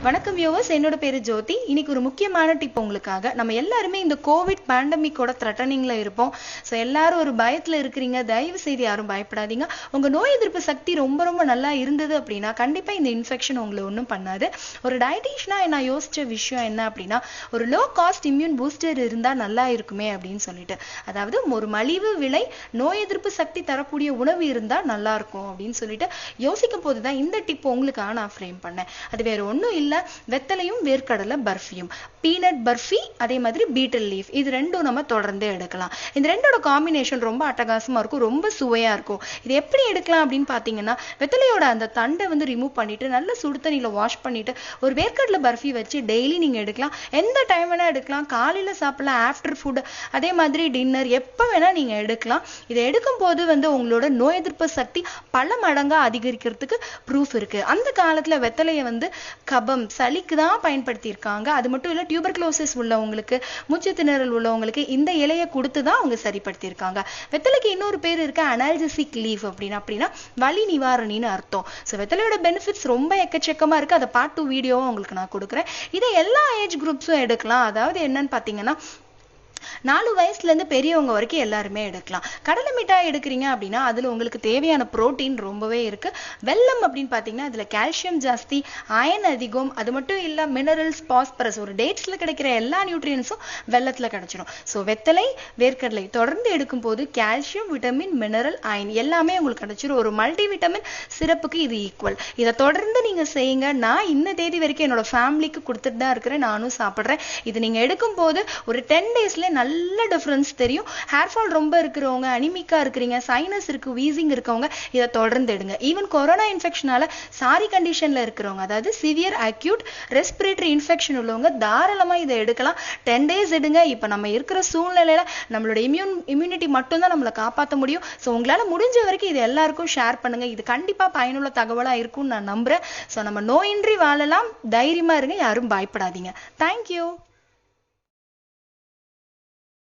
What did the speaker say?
வணக்கம் வியூவர்ஸ், என்னோட பேரு ஜோதி. இன்னைக்கு ஒரு முக்கியமான டிப் உங்களுக்காக. நம்ம எல்லாருமே இந்த கோவிட் பேண்டமிக்கோட த்ரெட்டனிங்ல இருப்போம். ஸோ எல்லாரும் ஒரு பயத்துல இருக்கிறீங்க. தயவு செய்து யாரும் பயப்படாதீங்க. உங்க நோய் எதிர்ப்பு சக்தி ரொம்ப ரொம்ப நல்லா இருந்தது அப்படின்னா கண்டிப்பா இந்த இன்ஃபெக்ஷன் உங்களை ஒன்றும் பண்ணாது. ஒரு டயட்டீஷனா நான் யோசிச்ச விஷயம் என்ன அப்படின்னா, ஒரு லோ காஸ்ட் இம்யூன் பூஸ்டர் இருந்தா நல்லா இருக்குமே அப்படின்னு சொல்லிட்டு. அதாவது ஒரு மலிவு விலை நோய் எதிர்ப்பு சக்தி தரக்கூடிய உணவு இருந்தா நல்லா இருக்கும் அப்படின்னு சொல்லிட்டு யோசிக்கும் போதுதான் இந்த டிப் உங்களுக்காக நான் ஃப்ரேம் பண்ணேன். அது வேற ஒன்றும் இல்லை, வெத்தலையும் வேர்க்கடலை பர்ஃபியும். பீனட் பர்ஃபி அதே மாதிரி பீட்டல் லீஃப், இது ரெண்டும் நம்ம தொடர்ந்து எடுக்கலாம். இந்த ரெண்டோட காம்பினேஷன் ரொம்ப அட்டகாசமா இருக்கும், ரொம்ப சுவையா இருக்கும். இது எப்படி எடுக்கலாம் அப்படின்னு பாத்தீங்கன்னா, வெத்தலையோட அந்த தண்டை ரிமூவ் பண்ணிட்டு நல்ல சுடு தண்ணியில வாஷ் பண்ணிட்டு ஒரு வேர்க்கடலை பர்ஃபி வச்சு டெய்லி நீங்க எடுக்கலாம். எந்த டைம் வேணா எடுக்கலாம். காலையில சாப்பிடலாம், ஆஃப்டர் ஃபுட், அதே மாதிரி டின்னர், எப்ப வேணா நீங்க எடுக்கலாம். இதை எடுக்கும் போது உங்களோட நோய் எதிர்ப்பு சக்தி பல மடங்கா அதிகரிக்கிறதுக்கு ப்ரூஃப் இருக்கு. அந்த காலத்துல வெத்தலையை கபம் சளிக்கு தான் பயன்படுத்தி இருக்காங்க. அது மட்டும் இல்ல, டியூபர்குலோசிஸ் உள்ளவங்களுக்கு, மூச்சு திணறல் உள்ளவங்களுக்கு இந்த இலையை கொடுத்து தான் அவங்க சரிப்படுத்தி இருக்காங்க. வெத்தலைக்கு இன்னொரு பேர் இருக்கு, அனால்ஜெசிக் லீஃப் அப்படின்னா வலி நிவாரணின்னு அர்த்தம். ஸோ வெத்தலையோட பெனிஃபிட்ஸ் ரொம்ப எக்கச்சக்கமா இருக்கு. அதை பார்ட் 2 வீடியோவும் உங்களுக்கு நான் கொடுக்குறேன். இதை எல்லா ஏஜ் குரூப்ஸும் எடுக்கலாம். அதாவது என்னன்னு பாத்தீங்கன்னா, 4 வயசுல இருந்து பெரியவங்க வரைக்கும் எல்லாருமே எடுக்கலாம். கடலை மிட்டாய் எடுக்கிறீங்க அப்படின்னா அதுல உங்களுக்கு தேவையான புரோட்டீன் ரொம்பவே இருக்கு. வெல்லம் அப்படின்னு பாத்தீங்கன்னா இதுல கால்சியம் ஜாஸ்தி, அயன் அதிகம். அது மட்டும் இல்ல, மினரல்ஸ், பாஸ்பரஸ், ஒரு டேட்ஸ்ல கிடைக்கிற எல்லா நியூட்ரியன்ஸும் வெல்லத்துல கிடைச்சிடும். ஸோ வெத்தலை, வேர்க்கடலை தொடர்ந்து எடுக்கும் போது கால்சியம், விட்டமின், மினரல், அயன் எல்லாமே உங்களுக்கு கிடைச்சிடும். ஒரு மல்டி விட்டமின் சிறப்புக்கு இது ஈக்குவல். இதை தொடர்ந்து நீங்க செய்யுங்க. நான் இந்த தேதி வரைக்கும் என்னோட ஃபேமிலிக்கு கொடுத்துட்டு தான் இருக்கிறேன், நானும் சாப்பிட்றேன். இது நீங்க எடுக்கும் போது ஒரு 10 டேஸ்ல நல்ல டிஃபரன்ஸ் தெரியும். ஹேர் ஃபால் ரொம்ப இருக்கிறவங்க, அனிமிக்கா இருக்கிறீங்க, சைனஸ் இருக்கு, வீசிங் இருக்கவங்க இதை தொடர்ந்து எடுங்க. ஈவன் கொரோனா இன்ஃபெக்ஷனால சாரி கண்டிஷன்ல இருக்கிறவங்க, அதாவது சிவியர் அக்யூட் ரெஸ்பிரேட்டரி இன்ஃபெக்ஷன் உள்ளவங்க தாராளமா இதை எடுக்கலாம். 10 டேஸ் எடுங்க. இப்ப நம்ம இருக்கிற சூழ்நிலையில நம்மளோட இம்யூனிட்டி மட்டும்தான் நம்மளை காப்பாற்ற முடியும். ஸோ உங்களால முடிஞ்ச வரைக்கும் இது எல்லாருக்கும் ஷேர் பண்ணுங்க. இது கண்டிப்பா பயனுள்ள தகவலா இருக்கும்னு நான் நம்புறேன். ஸோ நம்ம நோயின்றி வாழலாம். தைரியமா இருங்க, யாரும் பயப்படாதீங்க. தேங்க்யூ.